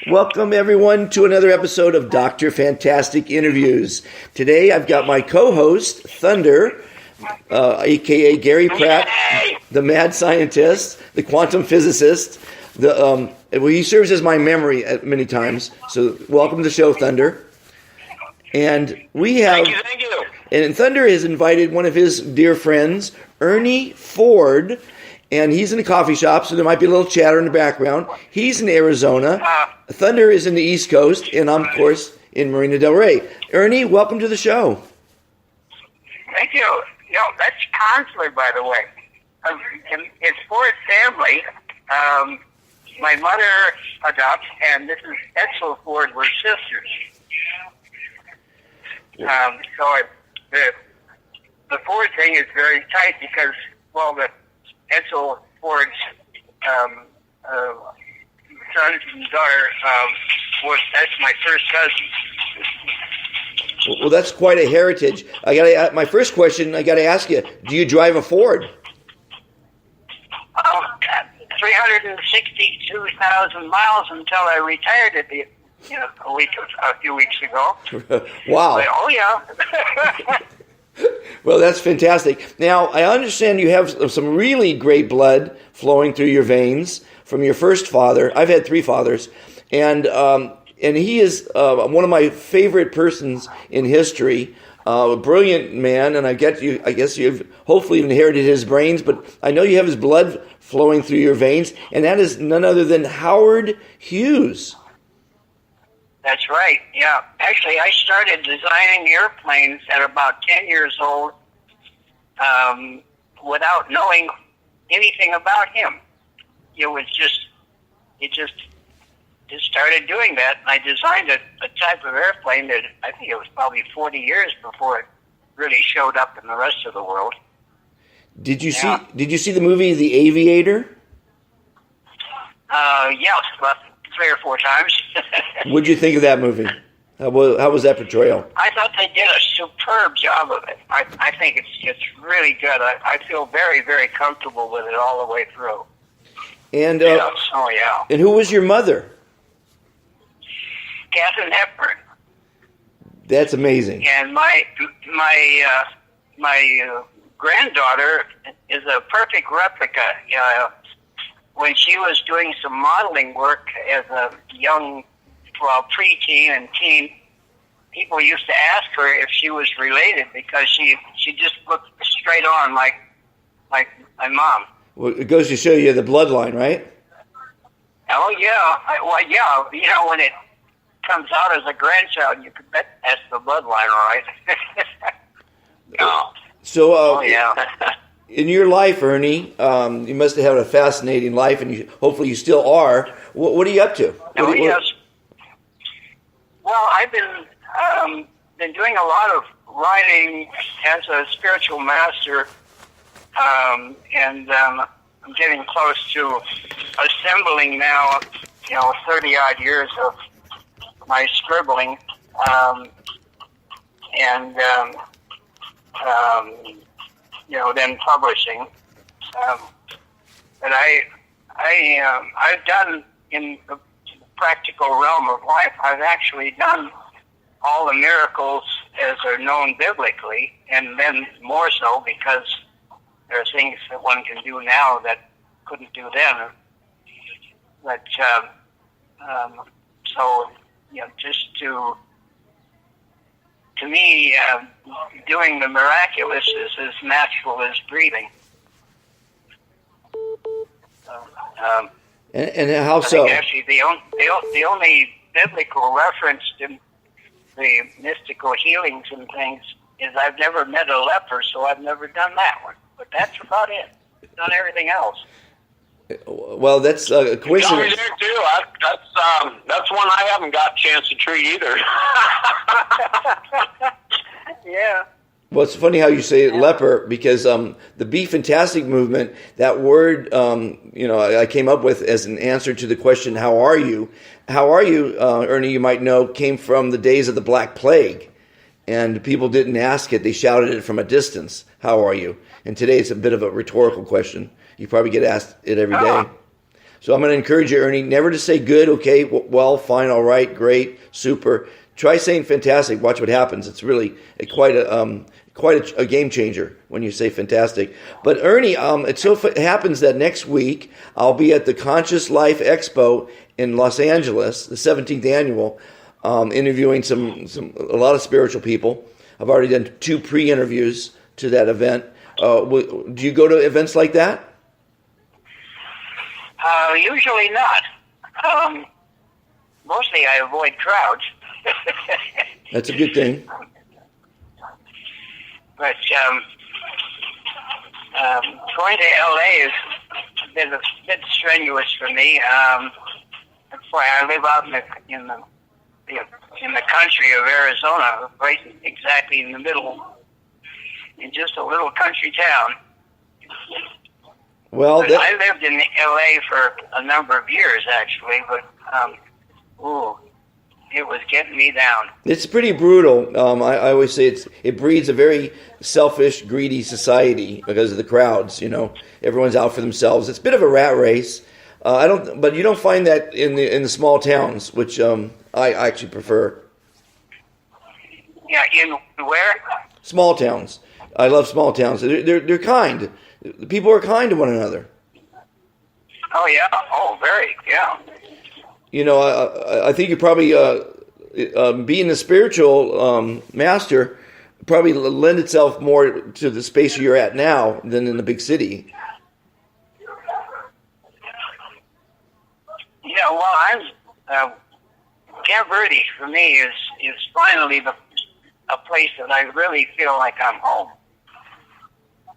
Welcome, everyone, to another episode of Dr. Fantastic Interviews. Today, I've got my co-host, Thunder, a.k.a. Gary Pratt, the mad scientist, the quantum physicist. He serves as my memory at many times. So, welcome to the show, Thunder. And we have... Thank you. And Thunder has invited one of his dear friends, Ernie Ford, and he's in a coffee shop, so there might be a little chatter in the background. He's in Arizona. Thunder is in the East Coast, and I'm, of course, in Marina Del Rey. Ernie, welcome to the show. Thank you. That's consular, by the way. It's Ford family. My mother adopts, and this is Edsel Ford. We're sisters. The Ford thing is very tight because, the Edsel Ford's son and daughter that's my first cousin. Well, that's quite a heritage. My first question, I got to ask you: do you drive a Ford? 362,000 miles until I retired at a few weeks ago. Wow! But, yeah. Well, that's fantastic. Now, I understand you have some really great blood flowing through your veins from your first father. I've had three fathers, and he is one of my favorite persons in history. A brilliant man, and I guess you've hopefully inherited his brains, but I know you have his blood flowing through your veins, and that is none other than Howard Hughes. That's right, yeah. Actually, I started designing airplanes at about 10 years old without knowing anything about him. It just started doing that. I designed a type of airplane that I think it was probably 40 years before it really showed up in the rest of the world. Did you see the movie The Aviator? Yes, about 3 or 4 times. What'd you think of that movie? How was that portrayal? I thought they did a superb job of it. I think it's really good. I feel very, very comfortable with it all the way through. And And who was your mother? Katharine Hepburn. That's amazing. And my granddaughter is a perfect replica. When she was doing some modeling work as a young, preteen and teen, people used to ask her if she was related because she just looked straight on like my mom. Well, it goes to show you the bloodline, right? Oh yeah, when it comes out as a grandchild, you can bet that's the bloodline, all right? So, in your life, Ernie, you must have had a fascinating life, and hopefully you still are. What are you up to? Yes. Well, I've been doing a lot of writing as a spiritual master, and I'm getting close to assembling now, 30-odd years of my scribbling, then publishing. But I've done in the practical realm of life. I've actually done all the miracles as are known biblically, and then more so because there are things that one can do now that couldn't do then. But just to me, doing the miraculous is as natural as breathing. And how so? Actually, the only biblical reference to the mystical healings and things is I've never met a leper, so I've never done that one. But that's about it. I've done everything else. Well, that's a coincidence. There too. That's one I haven't got a chance to treat either. Yeah. Well, it's funny how you say leper, because the Be Fantastic movement, that word, I came up with as an answer to the question, how are you? How are you, Ernie, you might know, came from the days of the Black Plague. And people didn't ask it. They shouted it from a distance. How are you? And today it's a bit of a rhetorical question. You probably get asked it every day. So I'm going to encourage you, Ernie, never to say good, okay, well, fine, all right, great, super. Try saying fantastic. Watch what happens. It's really quite a game changer when you say fantastic. But Ernie, it happens that next week I'll be at the Conscious Life Expo in Los Angeles, the 17th annual, interviewing a lot of spiritual people. I've already done 2 pre-interviews to that event. Do you go to events like that? Usually not. Mostly I avoid crowds. That's a good thing. But going to LA is a bit strenuous for me. That's why I live out in the country of Arizona, right exactly in the middle, in just a little country town. Well, I lived in LA for a number of years, actually, but it was getting me down. It's pretty brutal. I always say it breeds a very selfish, greedy society because of the crowds. Everyone's out for themselves. It's a bit of a rat race. But you don't find that in the small towns, which I actually prefer. Yeah, in where? Small towns. I love small towns. They're kind. The people are kind to one another. Oh yeah. Oh, very. Yeah. I think you probably being a spiritual master probably lend itself more to the space you're at now than in the big city. Yeah. Well, Camp Verde for me is finally a place that I really feel like I'm home.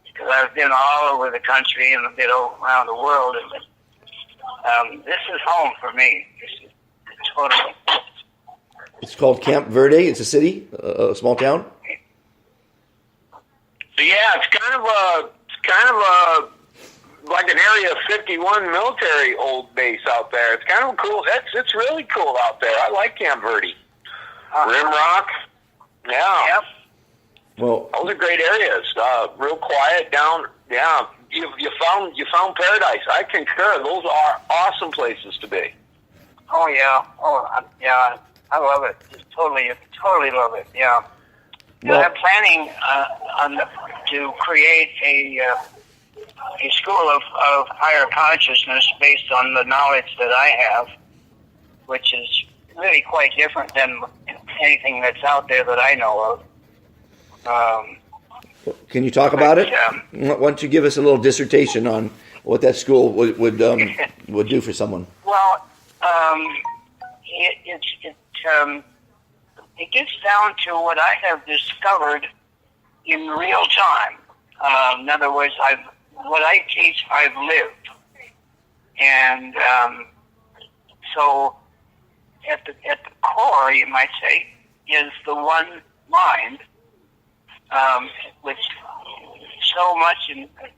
Because I've been all over the country and a bit around the world, and this is home for me. This is totally. It's called Camp Verde. It's a city, a small town. So yeah, it's kind of like an Area 51 military old base out there. It's kind of cool. It's really cool out there. I like Camp Verde. Rimrock. Yeah. Yep. Well, those are great areas. Real quiet down. Yeah, you found paradise. I concur. Those are awesome places to be. Oh yeah. Yeah. I love it. Just totally love it. Yeah. Well, I'm planning to create a school of higher consciousness based on the knowledge that I have, which is really quite different than anything that's out there that I know of. Can you talk about it? Why don't you give us a little dissertation on what that school would do for someone? Well, it gets down to what I have discovered in real time. In other words, what I teach, I've lived, and so at the core, you might say, is the one mind. Which so much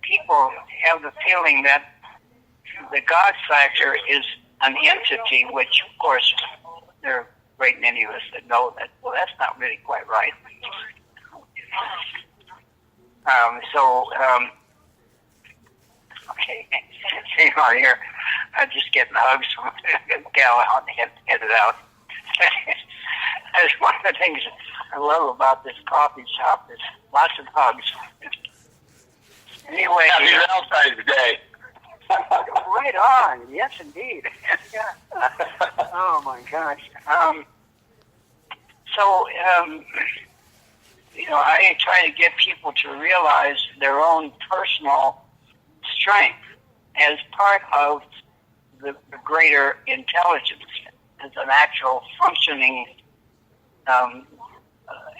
people have the feeling that the God factor is an entity, which of course there are a great many of us that know that. Well, that's not really quite right. Okay, hang on here. I'm just getting hugs from the gal out and headed out. That's one of the things I love about this coffee shop. There's lots of hugs. Anyway, happy Valentine's Day. Right on. Yes, indeed. Oh my gosh. I try to get people to realize their own personal strength as part of the greater intelligence, as an actual functioning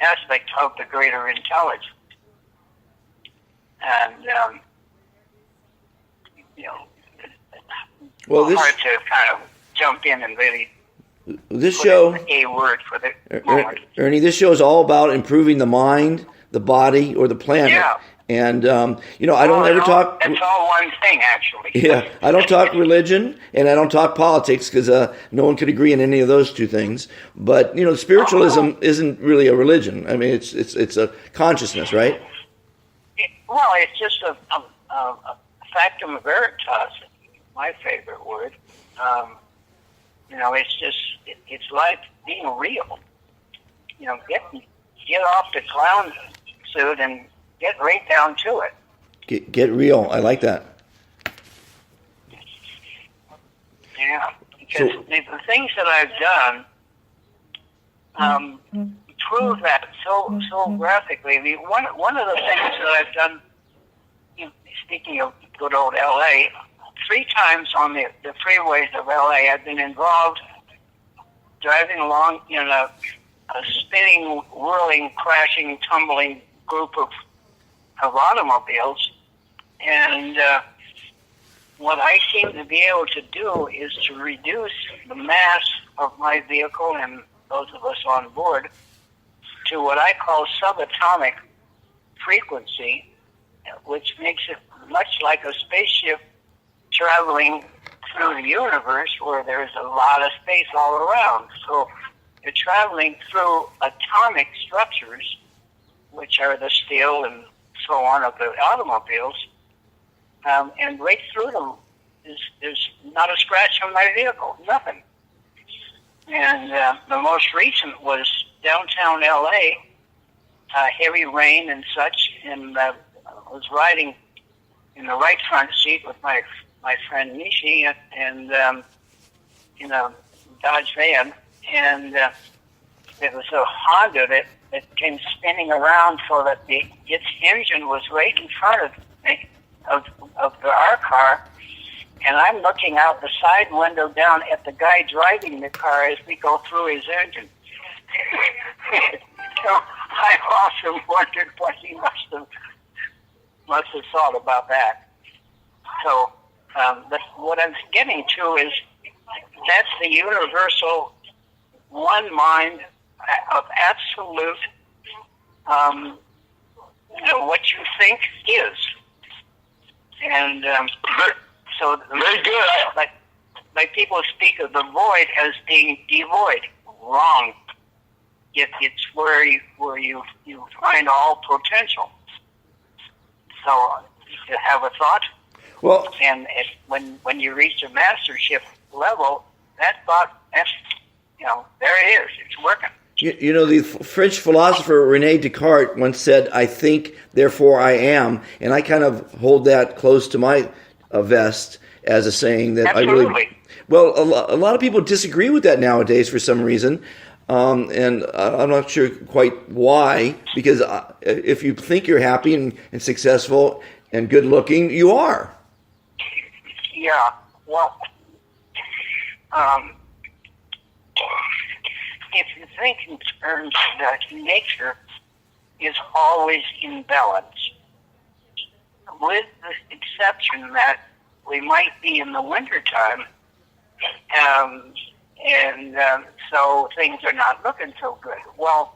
aspect of the greater intelligence. And, it's hard to kind of jump in and really this show, a word for the moment. Ernie, this show is all about improving the mind, the body, or the planet. Yeah. And, I don't ever talk... It's all one thing, actually. Yeah, I don't talk religion, and I don't talk politics, because no one could agree on any of those two things. But, spiritualism isn't really a religion. I mean, it's a consciousness, right? Well, it's just a factum veritas. my favorite word. It's like being real. Get off the clown suit and get right down to it. Get real. I like that. Yeah, because the things that I've done prove that so graphically. One of the things that I've done, speaking of good old L.A., 3 times on the freeways of L.A., I've been involved driving along in a spinning, whirling, crashing, tumbling group of automobiles. And what I seem to be able to do is to reduce the mass of my vehicle and those of us on board to what I call subatomic frequency, which makes it much like a spaceship traveling through the universe where there's a lot of space all around. So you're traveling through atomic structures, which are the steel and so on of the automobiles, and right through them there's not a scratch on my vehicle, nothing. And the most recent was downtown L.A., heavy rain and such, and I was riding in the right front seat with my friend Nishi and in a Dodge van, and it was a Honda that came spinning around so that its engine was right in front of our car, and I'm looking out the side window down at the guy driving the car as we go through his engine. So I often wondered what he must have thought about that. So but what I'm getting to is that's the universal one mind of absolute what you think is. And so very good. Like people speak of the void as being devoid. Wrong. It's where you find all potential. So you have a thought. Well, And when you reach a mastership level, that thought, there it is. It's working. the French philosopher René Descartes once said, "I think, therefore I am," and I kind of hold that close to my vest as a saying that Absolutely. I really. Well, a lot of people disagree with that nowadays for some reason, and I'm not sure quite why. Because if you think you're happy and successful and good looking, you are. Yeah. Well, if you think in terms that nature is always in balance, with the exception that we might be in the wintertime, so things are not looking so good. Well,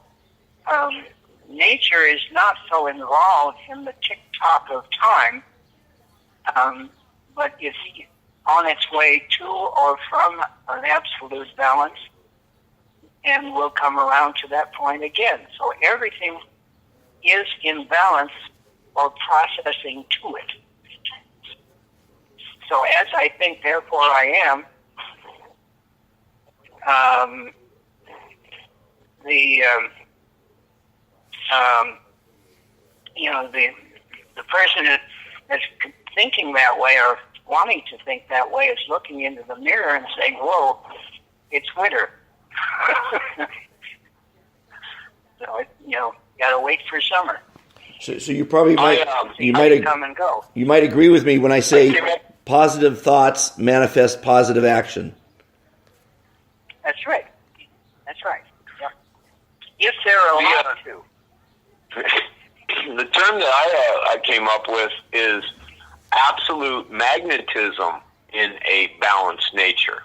nature is not so involved in the tick-tock of time, but it's on its way to or from an absolute balance, and will come around to that point again. So everything is in balance or processing to it. So as I think, therefore I am, the person that's thinking that way or wanting to think that way is looking into the mirror and saying, "Whoa, it's winter." So got to wait for summer. So you probably might come and go. You might agree with me when I say positive thoughts manifest positive action. That's right. That's right. Yep. If they're allowed to. The term that I came up with is absolute magnetism in a balanced nature.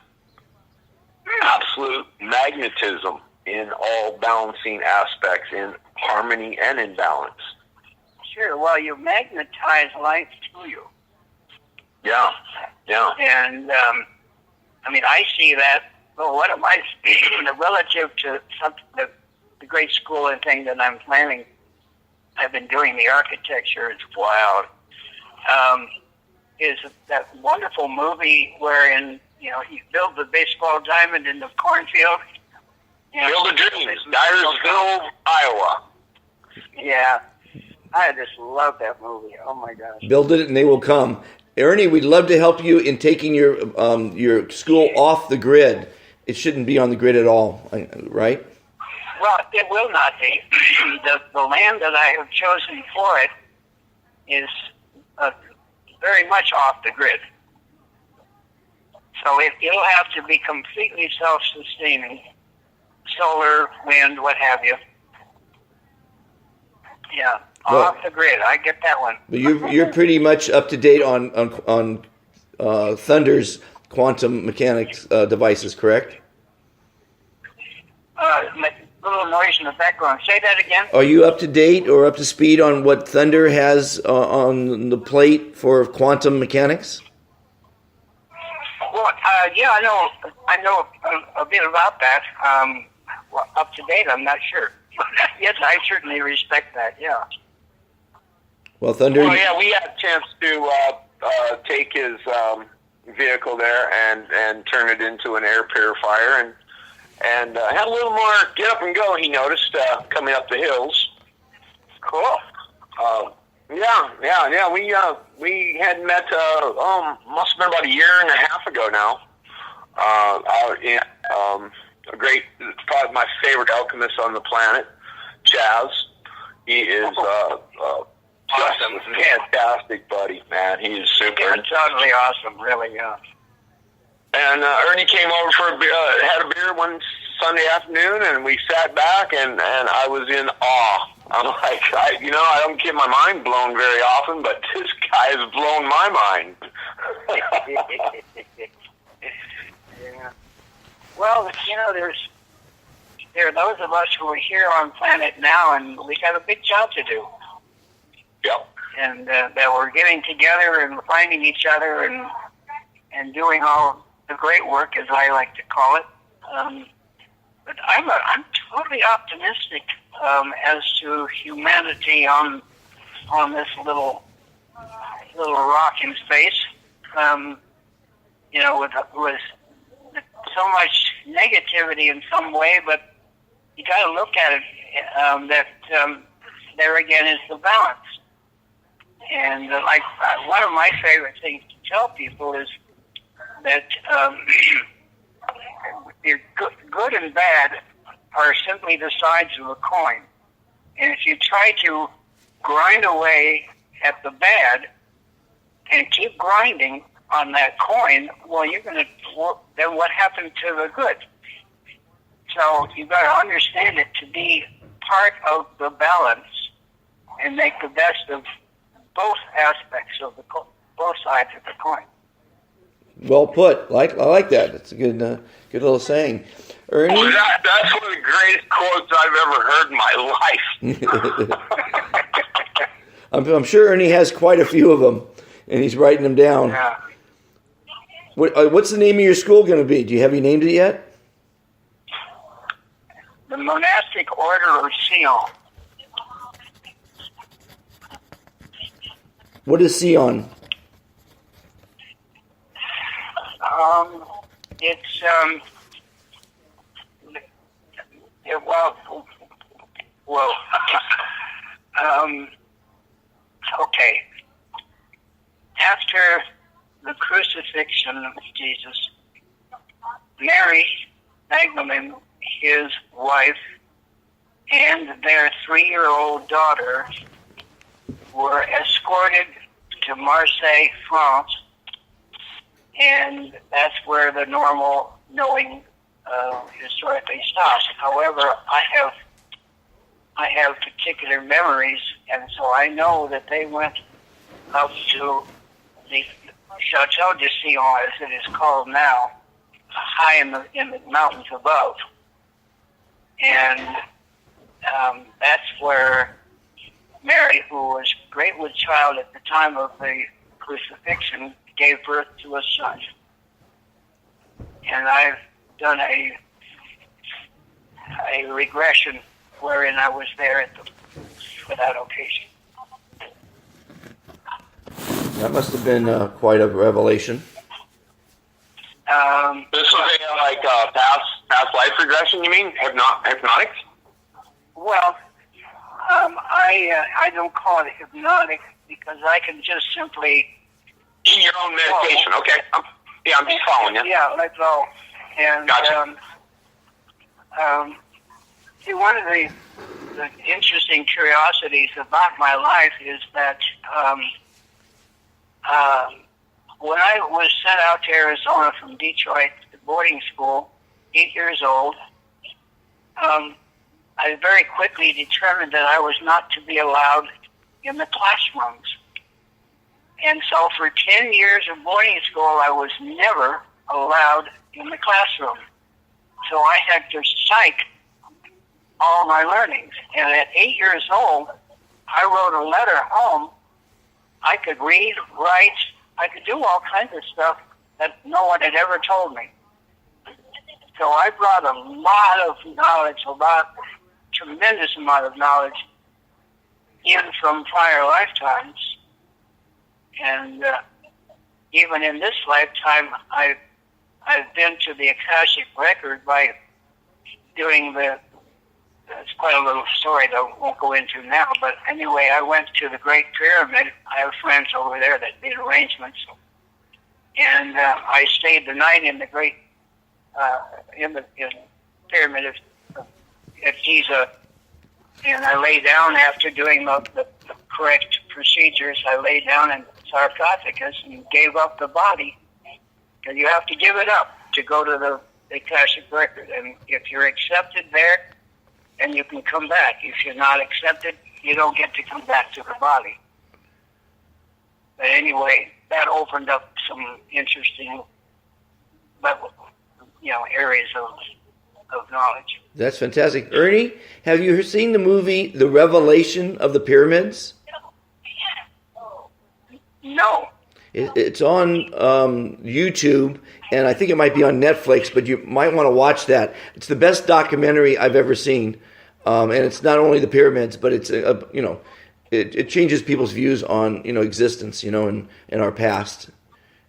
Absolute magnetism in all balancing aspects, in harmony and in balance. Sure. Well, you magnetize life to you. Yeah. Yeah. And I see that. Well, what am I speaking relative to the great school and thing that I'm planning? I've been doing the architecture. It's wild. is that wonderful movie wherein, you build the baseball diamond in the cornfield. Field of Dreams, Dyersville, Iowa. Yeah. I just love that movie. Oh, my gosh. Build it and they will come. Ernie, we'd love to help you in taking your school off the grid. It shouldn't be on the grid at all, right? Well, it will not be. The land that I have chosen for it is very much off the grid. So it'll have to be completely self-sustaining. Solar, wind, what have you. Yeah, off the grid. I get that one. But you're pretty much up to date on Thunder's quantum mechanics devices, correct? Little noise in the background. Say that again. Are you up to date or up to speed on what Thunder has on the plate for quantum mechanics? Well, yeah, I know a bit about that. Up to date, I'm not sure. Yes, I certainly respect that. Yeah. Well, Thunder. Well, yeah, we had a chance to take his vehicle there and turn it into an air purifier, and had a little more get up and go. He noticed coming up the hills. Cool. Yeah. We had met. Must have been about a year and a half ago now. Out in a great, probably my favorite alchemist on the planet, Chaz. He is just a fantastic buddy, man. He is super. Yeah, totally awesome, really. Yeah. And Ernie came over for had a beer one Sunday afternoon, and we sat back, and I was in awe. I'm like, I don't get my mind blown very often, but this guy has blown my mind. Yeah. Well, there are those of us who are here on planet now, and we got a big job to do. Yep. And that we're getting together and finding each other and doing all the great work, as I like to call it. But I'm totally optimistic as to humanity on this little rock in space. With so much negativity in some way, but you got to look at it there again is the balance. And one of my favorite things to tell people is that you're good and bad are simply the sides of a coin. And if you try to grind away at the bad and keep grinding on that coin, well, you're going to, then what happened to the good? So you've got to understand it to be part of the balance and make the best of both aspects of both sides of the coin. Well put. I like that. It's a good little saying. Ernie? Well, that's one of the greatest quotes I've ever heard in my life. I'm sure Ernie has quite a few of them, and he's writing them down. Yeah. What's the name of your school going to be? Do you have you named it yet? The Monastic Order of Sion. What is Sion? It's okay. After the crucifixion of Jesus, Mary Magdalene, his wife, and their 3-year-old daughter were escorted to Marseille, France, and that's where the normal knowing historically stops. However, I have particular memories, and so I know that they went up to the Chateau de Sion, as it is called now, high in the mountains above, and that's where Mary, who was great with child at the time of the crucifixion, gave birth to a son. And I've done a regression wherein I was there for that occasion. That must have been quite a revelation. This is a past life regression. You mean hypnotics? Well, I don't call it hypnotic because I can just simply In your own meditation. Okay. I'm just following you. Yeah, let go. And Gotcha. see, one of the interesting curiosities about my life is that when I was sent out to Arizona from Detroit to boarding school, 8 years old, I very quickly determined that I was not to be allowed in the classrooms. And so for 10 years of boarding school, I was never allowed in the classroom. So I had to psych all my learnings. And at 8 years old, I wrote a letter home. I could read, write, I could do all kinds of stuff that no one had ever told me. So I brought a lot of knowledge, tremendous amount of knowledge in from prior lifetimes. And even in this lifetime, I've been to the Akashic Record by doing it's quite a little story that I won't go into now, but anyway, I went to the Great Pyramid. I have friends over there that made arrangements. And I stayed the night in the Great, in the Pyramid of Giza. And I lay down after doing the correct procedures. I lay down in sarcophagus and gave up the body. Because you have to give it up to go to the Akashic Record. And if you're accepted there, then you can come back. If you're not accepted, you don't get to come back to the body. But anyway, that opened up some interesting, areas of knowledge. That's fantastic. Ernie, have you seen the movie The Revelation of the Pyramids? No. It's on YouTube, and I think it might be on Netflix, but you might want to watch that. It's the best documentary I've ever seen, and it's not only the pyramids, but it's it changes people's views on existence, in our past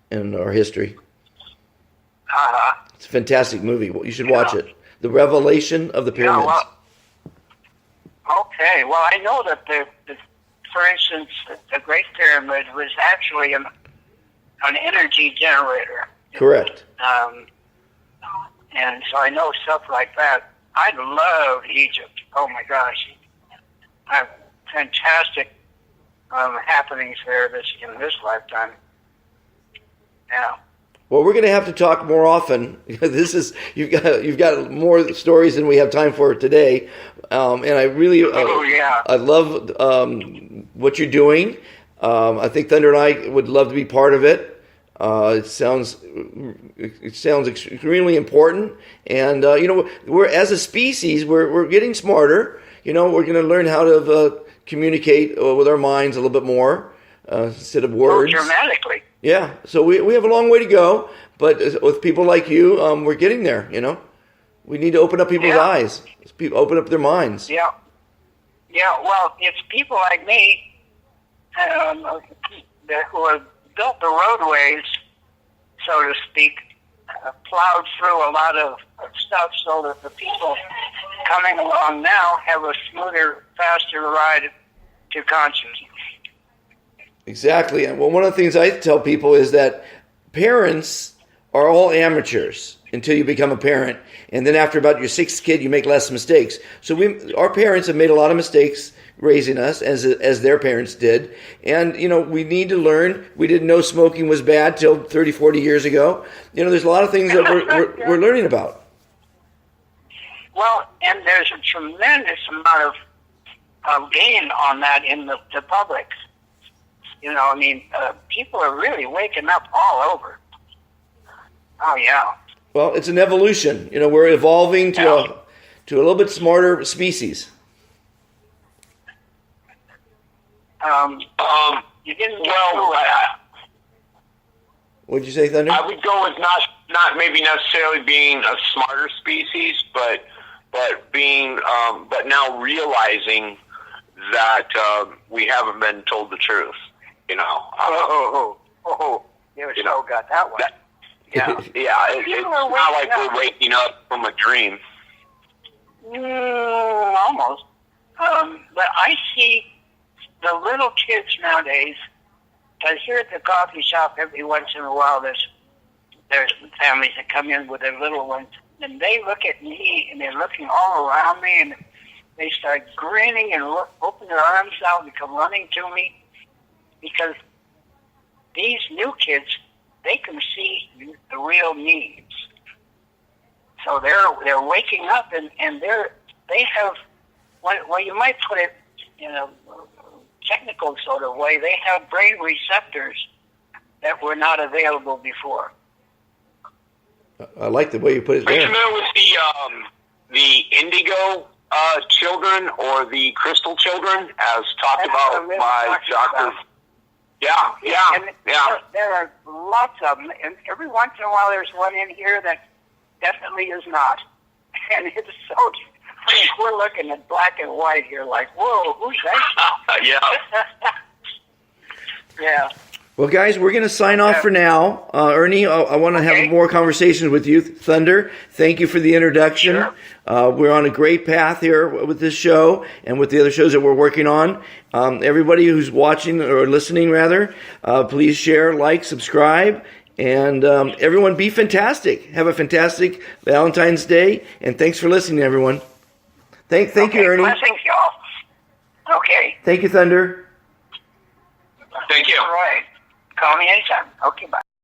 and our history. It's a fantastic movie. You should watch it. The Revelation of the Pyramids. Okay. Well, I know that for instance, the Great Pyramid was actually an energy generator. Correct. And so I know stuff like that. I love Egypt. Oh my gosh, fantastic happenings there in this lifetime. Yeah. Well, we're going to have to talk more often. You've got more stories than we have time for today, and I really I love what you're doing. I think Thunder and I would love to be part of it. It sounds extremely important, and we're as a species we're getting smarter. We're going to learn how to communicate with our minds a little bit more instead of words. Dramatically. Yeah, so we have a long way to go, but with people like you, we're getting there. We need to open up people's eyes, open up their minds. Yeah. Well, it's people like me who have built the roadways, so to speak, plowed through a lot of stuff so that the people coming along now have a smoother, faster ride to consciousness. Exactly. And one of the things I tell people is that parents are all amateurs until you become a parent. And then after about your sixth kid, you make less mistakes. So our parents have made a lot of mistakes raising us as their parents did. And, we need to learn. We didn't know smoking was bad till 30, 40 years ago. There's a lot of things that we're learning about. Well, and there's a tremendous amount of gain on that in the public. People are really waking up all over. Oh, yeah. Well, it's an evolution. We're evolving to a little bit smarter species. You didn't get through that. What'd you say, Thunder? I would go with not maybe necessarily being a smarter species, but being but now realizing that we haven't been told the truth. You know. You still got that one. Yeah, it's not like we're waking up from a dream. Almost. But I see the little kids nowadays, because here at the coffee shop every once in a while there's families that come in with their little ones, and they look at me and they're looking all around me and they start grinning and open their arms out and come running to me, because these new kids, they can see the real needs. So they're waking up and they have, well, you might put it in a technical sort of way, they have brain receptors that were not available before. I like the way you put it Are you there. familiar with the indigo children or the crystal children, as talked about by Dr. Yeah. There are lots of them, and every once in a while there's one in here that definitely is not. And it's so, we're looking at black and white here like, whoa, who's that? Yeah. Yeah. Well, guys, we're going to sign off for now. Ernie, I want to have more conversations with you. Thunder, thank you for the introduction. Sure. We're on a great path here with this show and with the other shows that we're working on. Everybody who's watching or listening, rather, please share, like, subscribe, and everyone be fantastic. Have a fantastic Valentine's Day, and thanks for listening, everyone. Thank you, Ernie. Blessings, y'all. Okay. Thank you, Thunder. Thank you. All right. Call me anytime. Okay, bye.